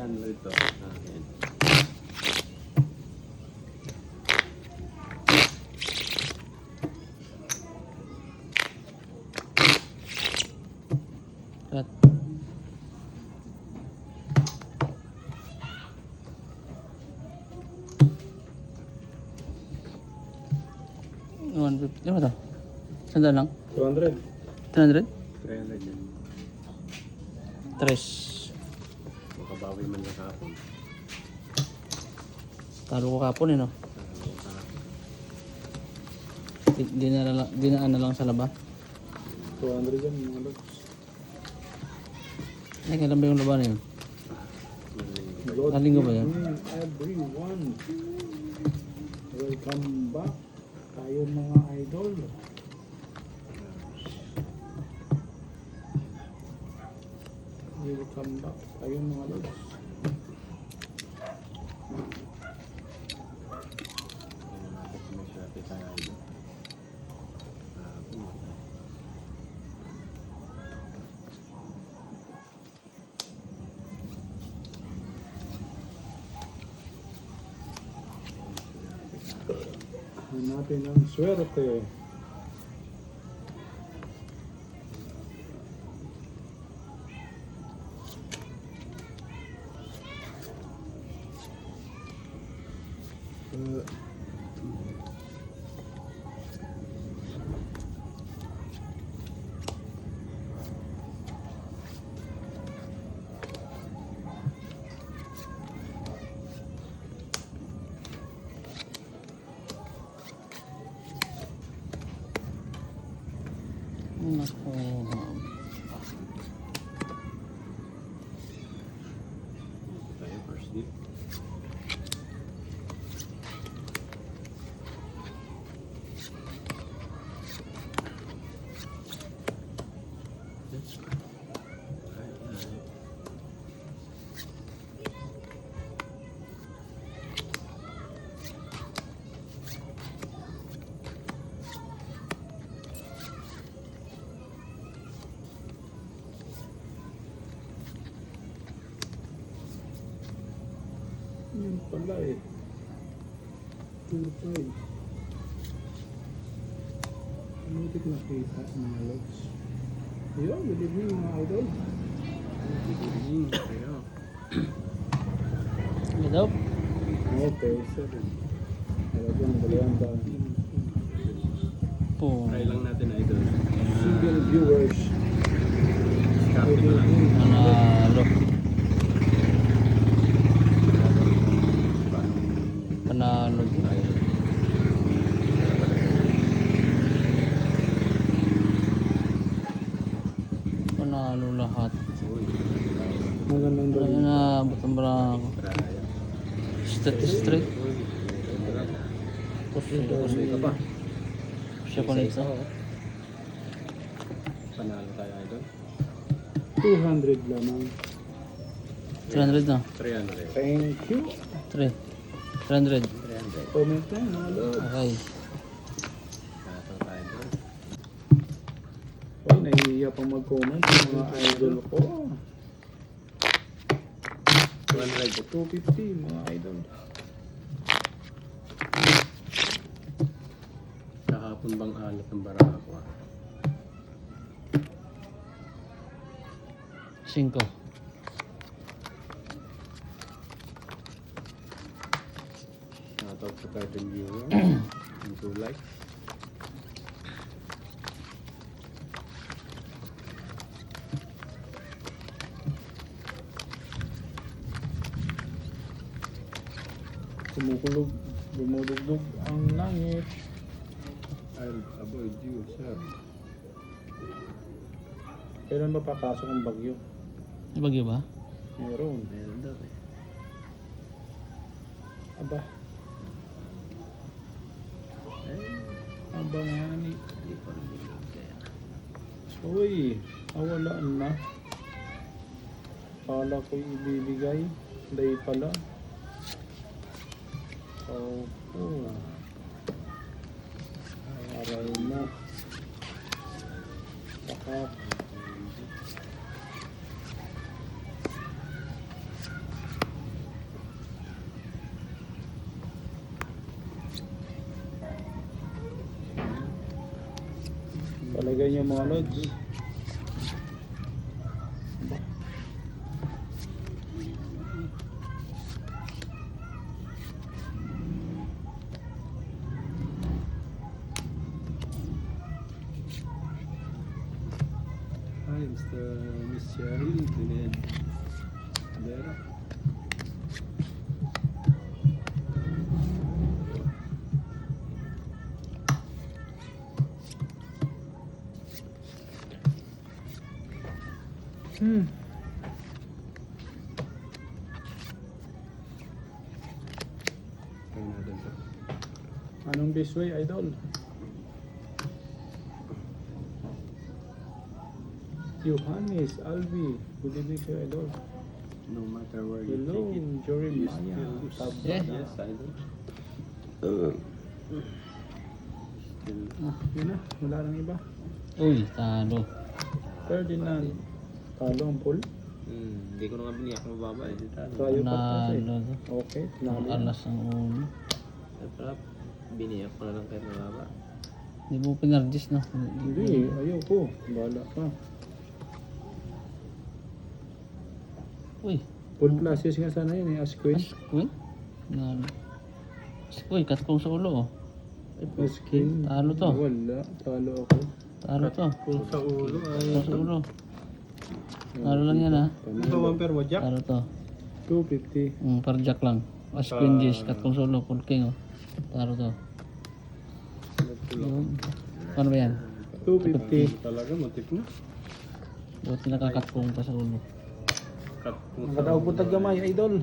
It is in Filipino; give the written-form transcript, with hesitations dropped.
300 to. Akin. Cut. $150. Ano ba ito? Sandal lang? 200. 300? 300 yan. Tres. Makabawi man na kahapon. Talo ko kapon eh no? Dinaan na lang sa laba. 200 yan mga lods. Ay, kailan ba yung laban na yun? Linggo ba yan? Everyone, welcome back tayo mga idol. Welcome back tayo mga lods. Natin ang swerte. Nako. Tayo first dip. Yun pala eh. 2.5. Mutik na kita mga lods. Yo, good evening mga idol. Kaya. Ano daw? Okay, sir. Talagang dalawang daan. Po. Try lang natin idol. Single viewers. Copy ko lang. Panalo. Panalo. Panalo lahat. Magandang Ano daan. na, butang barang. Straight. Kusay ka pa. Siya ko nito. Panalo tayo idol. 200 lamang. 300 na. 300. Thank you. 300. 300. Comment tayo mga lods. Okay. Panalo tayo idol. Oh, nahihiya pang mag-comment yung mga idol ko. 200. 250 mga idol. Kahapon bang alat ng baraka ko? 5. Shoutout sa 13 viewers and 2 likes. Kumukulog, dumudugdog ang langit. I'll avoid you, sir. Kailan ba papasok ang bagyo? May bagyo ba? Meron. Meron daw eh. Aba, Eh, aba nga ni. hindi pa rin bilog kaya. Uy, nawalaan na. Kala ko ibibigay. Day pala. Oh. Aray mo. Saka, 120. Palagay niyo mga lods. Hi, Miss Cheryl. Dined. Dera. Kaya natin to. Anong this way, idol? Johannes, Alvi, good evening sir, idol. No matter where you Hello, take it. Jeremiah. Still, Yeah. yes, I don't. Still, Yun na, wala nang iba. Uy, talo. Ferdinand, talo ang pool. hindi ko na nga biniyak ng baba eh. Tayo pa kasi. Nalo. Okay, Ang nalo. alas ang ulo. Sarap. Biniyak ko na lang kayo ng baba. Hindi mo pinardis na. Hindi, ayoko. Bala ka. Uy, Full classes nga sana yun eh, as queen. as queen? Nalo. Uy, katkong sa ulo oh. As king. Talo to. Wala, talo ako. Talo to. Kung sa ulo Katkong sa ulo. Talo lang yan ha. Panalo. per mo, Jack? Talo to. 250. Parjak lang. As queen Jace, katkong sa ulo, full king oh. Talo to. Yun. Paano ba yan? 250. Talaga, matik na. Buti nakakatkong pa sa ulo. Cut kung Nakadaog po taggamay, idol.